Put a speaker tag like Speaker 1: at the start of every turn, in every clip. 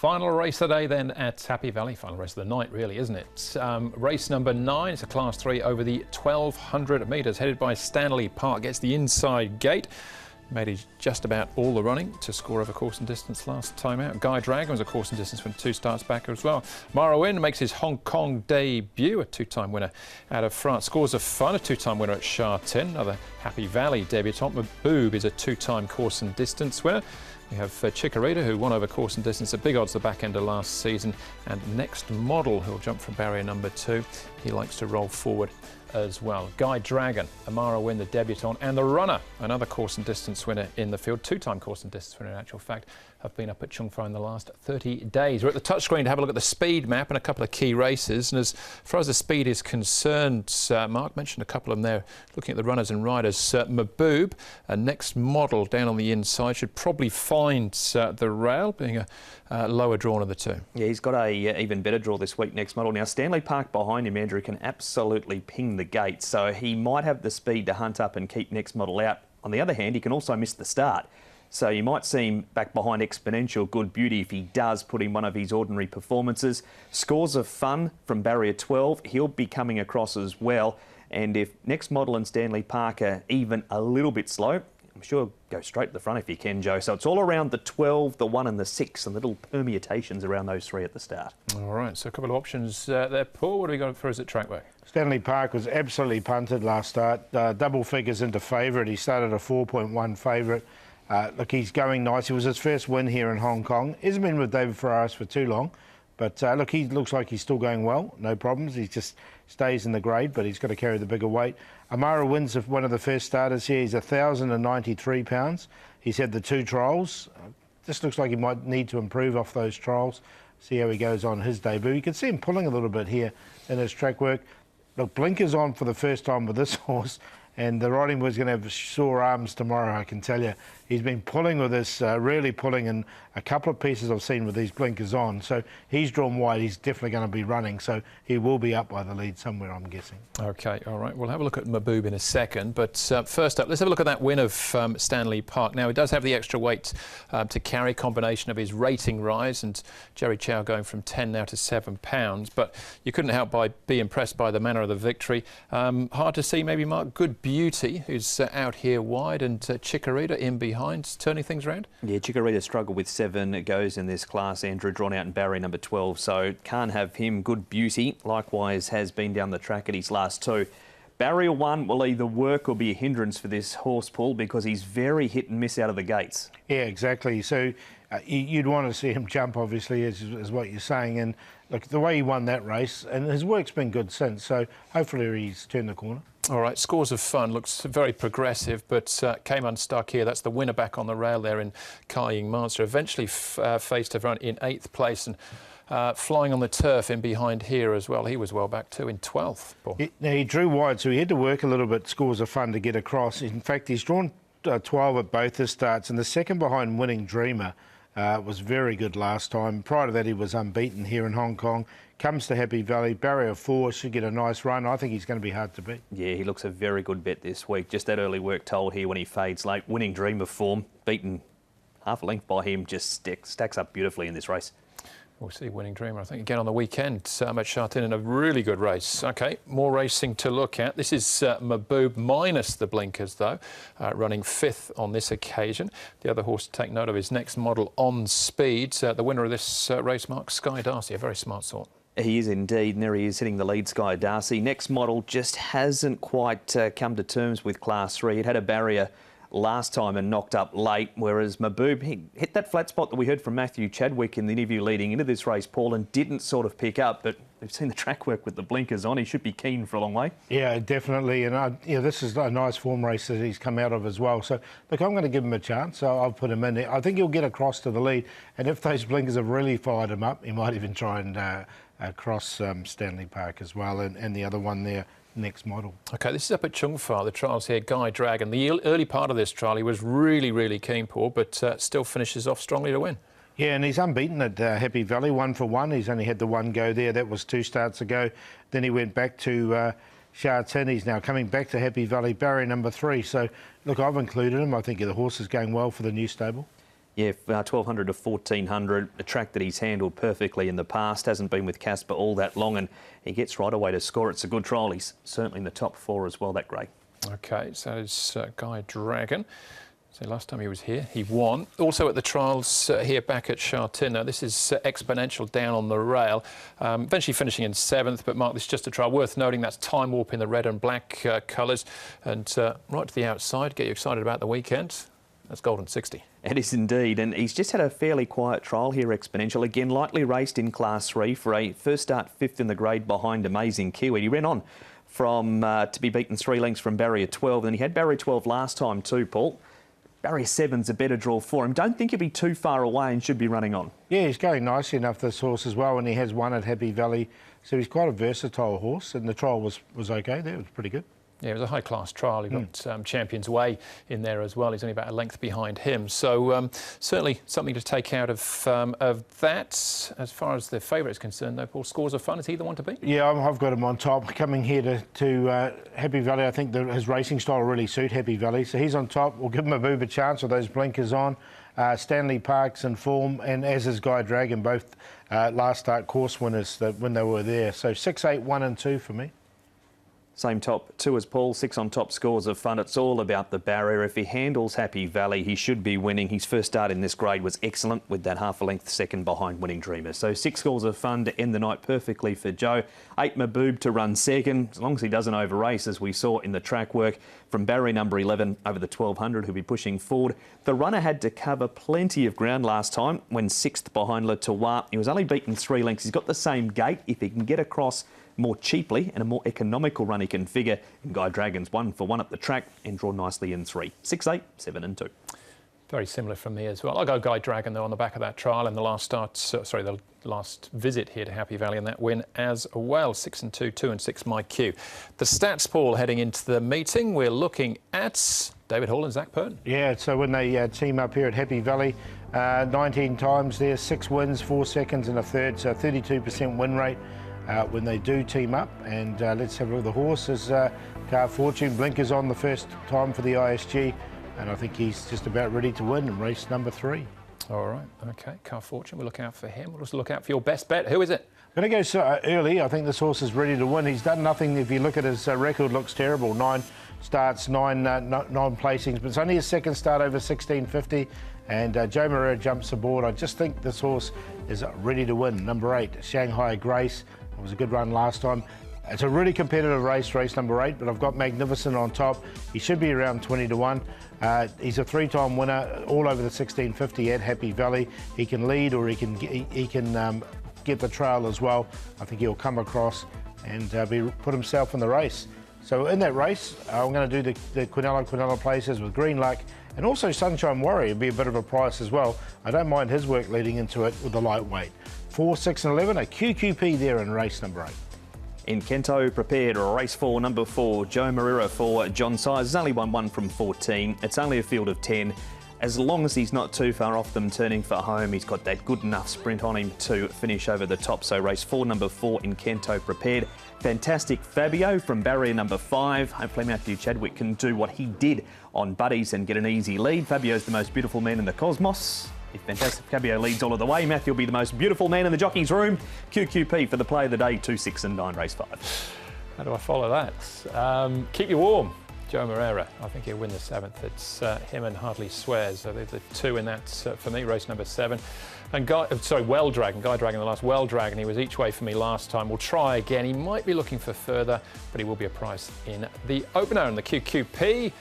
Speaker 1: Final race today then at Happy Valley. Final race of the night really, isn't it? Race number 9, it's a Class 3 over the 1200 metres, headed by Stanley Park. Gets the inside gate. Made just about all the running to score over course and distance last time out. Guy Dragon was a course and distance from 2 starts back as well. Mara Win makes his Hong Kong debut, a 2-time winner out of France. Scores of Fun, a 2-time winner at Sha-Tin. Another Happy Valley debutant. Maboob is a 2-time course and distance winner. We have Chikorita, who won over course and distance at big odds the back end of last season, and Next Model, who'll jump from barrier number 2. He likes to roll forward as well. Guy Dragon, Amara Win, the debutant, and the runner, another course and distance winner in the field, 2-time course and distance winner in actual fact, have been up at Chung Fa in the last 30 days. We're at the touchscreen to have a look at the speed map and a couple of key races. And as far as the speed is concerned, Mark mentioned a couple of them there, looking at the runners and riders. Maboob, a Next Model down on the inside, should probably find the rail, being a lower drawn of the two.
Speaker 2: Yeah, he's got a even better draw this week, Next Model. Now, Stanley Park behind him, Andrew, can absolutely ping the gate, so he might have the speed to hunt up and keep Next Model out. On the other hand, he can also miss the start. So you might see him back behind Exponential Good Beauty if he does put in one of his ordinary performances. Scores of Fun from barrier 12, he'll be coming across as well. And if Next Model and Stanley Park are even a little bit slow, I'm sure go straight to the front if you can, Joe. So it's all around the 12, the 1 and the 6, and little permutations around those 3 at the start. All
Speaker 1: right, so a couple of options there. Paul, what have we got for us at track work?
Speaker 3: Stanley Park was absolutely punted last start. Double figures into favourite. He started a 4.1 favourite. Look, he's going nice. It was his first win here in Hong Kong. Hasn't been with David Ferraris for too long. But look, he looks like he's still going well. No problems. He just stays in the grade, but he's got to carry the bigger weight. Amara Wins one of the first starters here. He's 1,093 pounds. He's had the 2 trials. Just looks like he might need to improve off those trials. See how he goes on his debut. You can see him pulling a little bit here in his track work. Look, blinkers on for the first time with this horse. And the riding boy's going to have sore arms tomorrow, I can tell you. He's been pulling with this, really pulling in a couple of pieces I've seen with these blinkers on. So he's drawn wide. He's definitely going to be running. So he will be up by the lead somewhere, I'm guessing. OK, all right. We'll have a look at Maboob in a second. But first up, let's have a look at that win of Stanley Park. Now, he does have the extra weight to carry, combination of his rating rise and Jerry Chow going from 10 now to 7 pounds. But you couldn't help but be impressed by the manner of the victory. Hard to see, maybe, Mark, Good Beauty, who's out here wide, and Chikorita in behind, turning things around? Yeah, Chikorita struggled with 7 goes in this class, Andrew, drawn out in barrier number 12, so can't have him. Good Beauty, likewise, has been down the track at his last 2. Barrier 1 will either work or be a hindrance for this horse, Paul, because he's very hit and miss out of the gates. Yeah, exactly. So you'd want to see him jump, obviously, is what you're saying. And look, the way he won that race, and his work's been good since, so hopefully he's turned the corner. All right, Scores of Fun looks very progressive, but came unstuck here. That's the winner back on the rail there in Kai-Ying Monster. Eventually faced a run in 8th place and flying on the turf in behind here as well. He was well back too in 12th. He drew wide, so he had to work a little bit, Scores of Fun, to get across. In fact, he's drawn 12 at both his starts, and the second behind Winning Dreamer was very good last time. Prior to that, he was unbeaten here in Hong Kong. Comes to Happy Valley, barrier 4, should get a nice run. I think he's going to be hard to beat. Yeah, he looks a very good bet this week. Just that early work told here when he fades late. Winning Dreamer form, beaten half a length by him, just stacks up beautifully in this race. We'll see Winning Dreamer, I think, again on the weekend at Sha-Tin in a really good race. OK, more racing to look at. This is Maboob minus the blinkers, though, running 5th on this occasion. The other horse to take note of is Next Model On Speed. The winner of this race, Mark, Sky Darcy, a very smart sort. He is indeed, and there he is hitting the lead, Sky Darcy. Next Model just hasn't quite come to terms with Class 3. It had a barrier last time and knocked up late, whereas Maboob hit that flat spot that we heard from Matthew Chadwick in the interview leading into this race, Paul, and didn't sort of pick up, but we've seen the track work with the blinkers on. He should be keen for a long way. Yeah, definitely, and this is a nice form race that he's come out of as well. So, look, I'm going to give him a chance, so I'll put him in there. I think he'll get across to the lead, and if those blinkers have really fired him up, he might even try and cross Stanley Park as well, and the other one there, Next Model. OK, this is up at Chung Fa, the trials here, Guy Dragon. The early part of this trial, he was really, really keen, Paul, but still finishes off strongly to win. Yeah, and he's unbeaten at Happy Valley, 1 for 1. He's only had the 1 go there. That was 2 starts ago. Then he went back to Sha-Tin. He's now coming back to Happy Valley, barrier number 3. So, look, I've included him. I think the horse is going well for the new stable.
Speaker 2: Yeah, 1200 to 1400, a track that he's handled perfectly in the past, hasn't been with Casper all that long, and he gets right away to score. It's a good trial. He's certainly in the top 4 as well, that grey.
Speaker 1: OK, so it's Guy Dragon. So last time he was here, he won. Also at the trials here back at Shartin. Now this is exponential down on the rail, eventually finishing in 7th. But Mark, this is just a trial. Worth noting that's Time Warp in the red and black colours. And right to the outside, get you excited about the weekend. That's Golden 60.
Speaker 2: It is indeed, and he's just had a fairly quiet trial here, Exponential. Again, lightly raced in Class 3 for a first start 5th in the grade behind Amazing Kiwi. He ran on from to be beaten 3 lengths from barrier 12, and he had barrier 12 last time too, Paul. Barrier 7's a better draw for him. Don't think he'll be too far away and should be running on. Yeah,
Speaker 3: he's going nicely enough, this horse as well, and he has won at Happy Valley. So he's quite a versatile horse, and the trial was OK there. It was pretty good.
Speaker 1: Yeah, it was a high-class trial. He got Champion's Way in there as well. He's only about a length behind him. So certainly something to take out of that. As far as the favourite is concerned, though, Paul, Scores of Fun, is he the one to beat?
Speaker 3: Yeah, I've got him on top. Coming here to Happy Valley, I think his racing style will really suit Happy Valley. So he's on top. We'll give him a bit of a chance with those blinkers on. Stanley Park's in form, and as is Guy Dragon, both last start course winners when they were there. So 6, 8, 1 and 2 for me.
Speaker 2: Same top 2 as Paul, 6 on top, Scores of Fun. It's all about the barrier. If he handles Happy Valley, he should be winning. His first start in this grade was excellent with that half a length second behind Winning Dreamer. So 6 Scores of Fun to end the night perfectly for Joe. 8 Maboob to run second, as long as he doesn't over race, as we saw in the track work from barrier number 11 over the 1200, who'll be pushing forward. The runner had to cover plenty of ground last time when 6th behind Le Tour. He was only beaten 3 lengths. He's got the same gate. If he can get across more cheaply and a more economical run he can figure, and Guy Dragon's 1 for 1 up the track and draw nicely in 3. 6, 8, 7 and 2.
Speaker 1: Very similar from me as well. I'll go Guy Dragon, though, on the back of that trial and the last start, the last visit here to Happy Valley and that win as well. 6 and 2, 2 and 6, my cue. The stats, Paul, heading into the meeting, we're looking at David Hall and Zach Purton.
Speaker 3: Yeah, so when they team up here at Happy Valley, 19 times there, 6 wins, 4 seconds and a third, so 32% win rate. When they do team up, and let's have a look at the horses. Car Fortune, blinkers on the first time for the ISG, and I think he's just about ready to win in race number 3.
Speaker 1: All right, OK, Car Fortune, we'll look out for him. We'll also look out for your best bet. Who is it?
Speaker 3: I'm going to go early. I think this horse is ready to win. He's done nothing. If you look at his record, looks terrible. 9 starts, 9 placings, but it's only his second start over 1650. And Joe Moreira jumps aboard. I just think this horse is ready to win. Number 8, Shanghai Grace. It was a good run last time. It's a really competitive race, race number 8, but I've got Magnificent on top. He should be around 20 to 1. He's a 3-time winner all over the 1650 at Happy Valley. He can lead or he can get the trail as well. I think he'll come across and put himself in the race. So in that race, I'm going to do the Quinella places with Green Luck, and also Sunshine Warrior will be a bit of a price as well. I don't mind his work leading into it with the lightweight. 4, 6 and 11, a QQP there in race number 8.
Speaker 2: In Kento, prepared, race 4, number 4, Joe Moreira for John Size. He's only won 1 from 14. It's only a field of 10. As long as he's not too far off them turning for home, he's got that good enough sprint on him to finish over the top. So race 4, number 4 in Kento, prepared. Fantastic Fabio from barrier number 5. Hopefully Matthew Chadwick can do what he did on Buddies and get an easy lead. Fabio's the most beautiful man in the cosmos. If Fantastic Fabio leads all of the way, Matthew will be the most beautiful man in the jockey's room. QQP for the play of the day, 2, 6 and 9, race 5.
Speaker 1: How do I follow that? Keep you warm. Joe Moreira, I think he'll win the 7th. It's him and Hardly Swears. So they're the 2 in that for me, race number 7. And Guy Dragon, the last Well Dragon, he was each way for me last time. We'll try again. He might be looking for further, but he will be a price in the opener. And the QQP,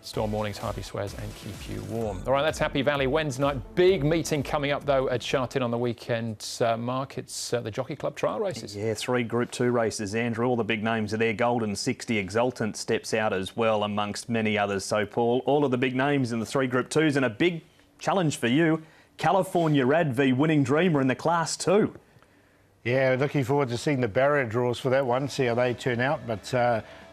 Speaker 1: Storm Warnings, Hardly Swears and Keep You Warm. All right, that's Happy Valley Wednesday night. Big meeting coming up, though, at Shartin on the weekend. Mark, it's the Jockey Club trial races.
Speaker 2: Yeah, 3 Group 2 races, Andrew. All the big names are there. Golden 60 Exultant steps out as well, amongst many others. So, Paul, all of the big names in the 3 Group 2s, and a big challenge for you. California Rad v Winning Dreamer in the Class 2.
Speaker 3: Yeah, looking forward to seeing the barrier draws for that one, see how they turn out. But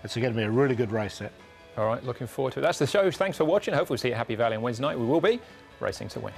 Speaker 3: it's going to be a really good race, that.
Speaker 1: All right, looking forward to it. That's the show. Thanks for watching. Hopefully we'll see you at Happy Valley on Wednesday night. We will be racing to win.